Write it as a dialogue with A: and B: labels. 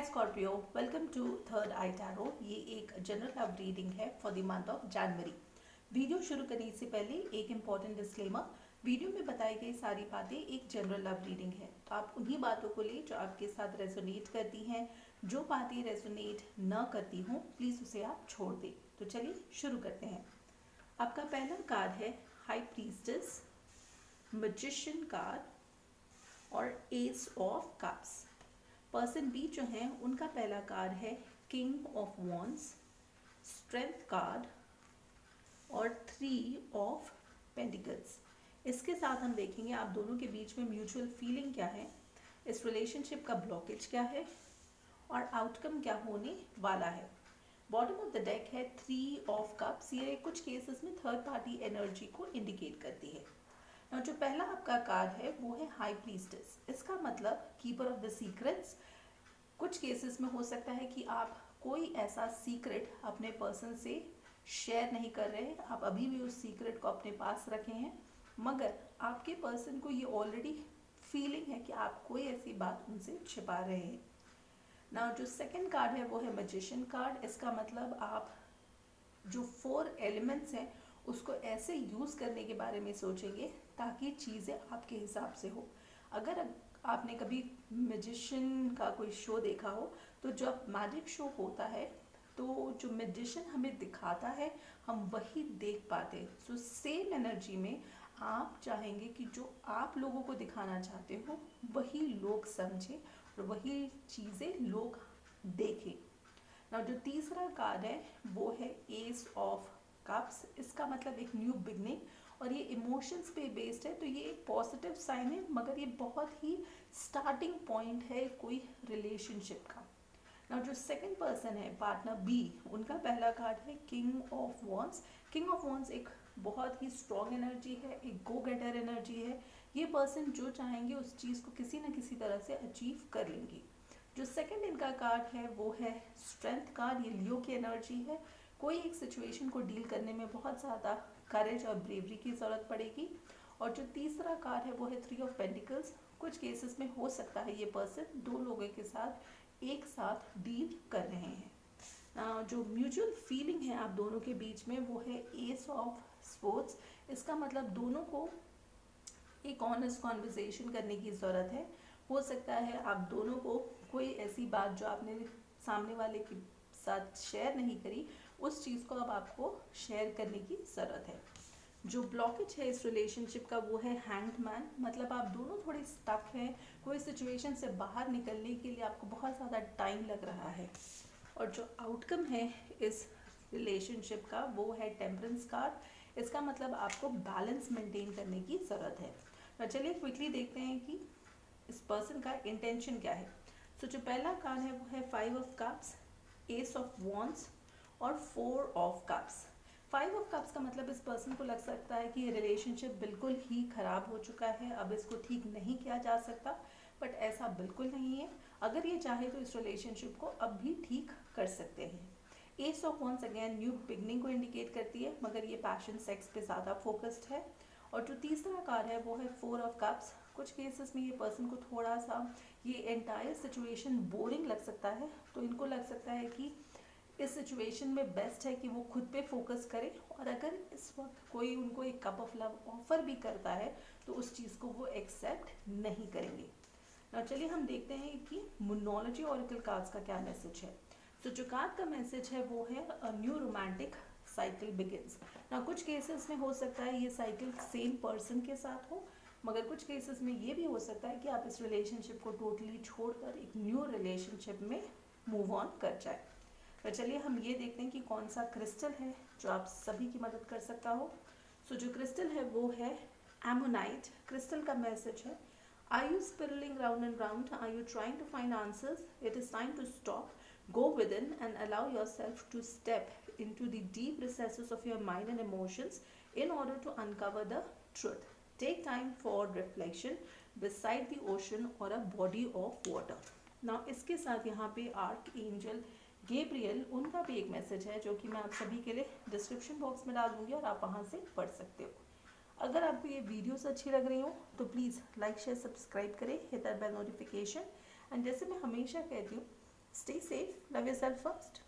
A: Hi Scorpio, welcome to third eye tarot. ये एक general love reading है for the month of January. Video शुरू करने से पहले एक इम्पॉर्टेंट डिस्क्लेमर। वीडियो में बताई गई सारी बातें एक जनरल लव रीडिंग है, तो आप उन्हीं बातों को ले जो आपके साथ रेजोनेट करती हैं। जो बातें रेजोनेट न करती हों प्लीज़ उसे आप छोड़ दें। तो चलिए शुरू करते हैं। आपका पहला कार्ड है हाई प्रीस्टेस, मैजिशियन कार्ड और ace of cups. Person B जो है उनका पहला कार्ड है king of wands, strength card और 3 ऑफ पेंटिकल्स। इसके साथ हम देखेंगे आप दोनों के बीच में म्यूचुअल फीलिंग क्या है, इस रिलेशनशिप का ब्लॉकेज क्या है और आउटकम क्या होने वाला है। बॉटम ऑफ द डेक है 3 ऑफ कप्स। ये कुछ केसेस में थर्ड पार्टी एनर्जी को इंडिकेट करती है। और जो पहला आपका कार्ड है वो है हाई प्रीस्टेस। इसका मतलब कीपर ऑफ द सीक्रेट्स। कुछ केसेस में हो सकता है कि आप कोई ऐसा सीक्रेट अपने पर्सन से शेयर नहीं कर रहे, आप अभी भी उस सीक्रेट को अपने पास रखे हैं, मगर आपके पर्सन को ये ऑलरेडी फीलिंग है कि आप कोई ऐसी बात उनसे छिपा रहे हैं ना। जो सेकंड कार्ड है वो है मैजिशियन कार्ड। इसका मतलब आप जो 4 एलिमेंट्स हैं उसको ऐसे यूज़ करने के बारे में सोचेंगे ताकि चीज़ें आपके हिसाब से हो। अगर आपने कभी मैजिशियन का कोई शो देखा हो तो जब मैजिक शो होता है तो जो मैजिशियन हमें दिखाता है हम वही देख पाते हैं। सो सेम एनर्जी में आप चाहेंगे कि जो आप लोगों को दिखाना चाहते हो वही लोग समझें और वही चीज़ें लोग देखें ना। जो तीसरा कार्ड है वो है एस ऑफ कप्स। इसका मतलब एक न्यू बिगनिंग और ये इमोशंस पे बेस्ड है, तो ये एक पॉजिटिव साइन है, मगर ये बहुत ही स्टार्टिंग पॉइंट है कोई रिलेशनशिप का ना। जो सेकंड पर्सन है पार्टनर बी, उनका पहला कार्ड है king of wands. King of wands एक बहुत ही स्ट्रॉन्ग एनर्जी है, एक गो गेटर एनर्जी है। ये पर्सन जो चाहेंगे उस चीज़ को किसी न किसी तरह से अचीव कर लेंगे। जो सेकंड इनका कार्ड है वो है स्ट्रेंथ कार्ड। ये लियो की एनर्जी है। कोई एक सिचुएशन को डील करने में बहुत ज़्यादा करेज और ब्रेवरी की ज़रूरत पड़ेगी। और जो तीसरा कार्ड है वो है 3 ऑफ पेंटिकल्स। कुछ केसेस में हो सकता है ये पर्सन 2 लोगों के साथ एक साथ डील कर रहे हैं। जो म्यूचुअल फीलिंग है आप दोनों के बीच में वो है एस ऑफ स्पोर्ट्स। इसका मतलब दोनों को एक ऑनेस्ट कॉन्वर्सेशन करने की ज़रूरत है। हो सकता है आप दोनों को कोई ऐसी बात जो आपने सामने वाले के साथ शेयर नहीं करी, उस चीज़ को अब आपको शेयर करने की ज़रूरत है। जो ब्लॉकेज है इस रिलेशनशिप का वो है हैंग्ड मैन। मतलब आप दोनों थोड़े स्टक हैं, कोई सिचुएशन से बाहर निकलने के लिए आपको बहुत ज़्यादा टाइम लग रहा है। और जो आउटकम है इस रिलेशनशिप का वो है टेम्परेंस कार्ड। इसका मतलब आपको बैलेंस मेंटेन करने की ज़रूरत है। तो चलिए क्विकली देखते हैं कि इस पर्सन का इंटेंशन क्या है। सो जो पहला कार्ड है वो है 5 of cups, S of wands और 4 ऑफ कप्स। 5 ऑफ कप्स का मतलब इस पर्सन को लग सकता है कि ये रिलेशनशिप बिल्कुल ही ख़राब हो चुका है, अब इसको ठीक नहीं किया जा सकता, बट ऐसा बिल्कुल नहीं है। अगर ये चाहे तो इस रिलेशनशिप को अब भी ठीक कर सकते हैं। S of wands again new beginning को इंडिकेट करती है, मगर ये पैशन सेक्स पे ज़्यादा फोकस्ड है। और जो तीसरा कार्ड है वो है 4 ऑफ कप्स। कुछ केसेस में ये पर्सन को थोड़ा सा ये एंटायर सिचुएशन बोरिंग लग सकता है, तो इनको लग सकता है कि इस सिचुएशन में बेस्ट है कि वो खुद पे फोकस करें, और अगर इस वक्त कोई उनको एक कप ऑफ लव ऑफर भी करता है तो उस चीज़ को वो एक्सेप्ट नहीं करेंगे। ना चलिए हम देखते हैं कि मोनोलॉजी ऑरेकल कार्ड्स का क्या मैसेज है। तो जो कार्ड का मैसेज है वो है a new romantic cycle begins. ना कुछ केसेस में हो सकता है ये साइकिल सेम पर्सन के साथ हो, मगर कुछ केसेस में ये भी हो सकता है कि आप इस रिलेशनशिप को टोटली छोड़कर एक न्यू रिलेशनशिप में मूव ऑन कर जाए। तो चलिए हम ये देखते हैं कि कौन सा क्रिस्टल है जो आप सभी की मदद कर सकता हो। सो जो क्रिस्टल है वो है एमोनाइट। क्रिस्टल का मैसेज है Are you spiraling round and round? Are you trying to find answers? It is time to stop, go within and allow yourself to step into the deep recesses of your mind and emotions in order to uncover the truth. Take time for reflection beside the ocean or a body of water. Now इसके साथ यहाँ पे arc angel Gabriel उनका भी एक message है जो कि मैं आप सभी के लिए डिस्क्रिप्शन बॉक्स में डाल दूंगी और आप वहाँ से पढ़ सकते हो। अगर आपको ये वीडियोस अच्छी लग रही हो तो प्लीज़ लाइक शेयर सब्सक्राइब करें, hit that bell notification. And जैसे मैं हमेशा कहती हूँ Stay safe, love yourself first.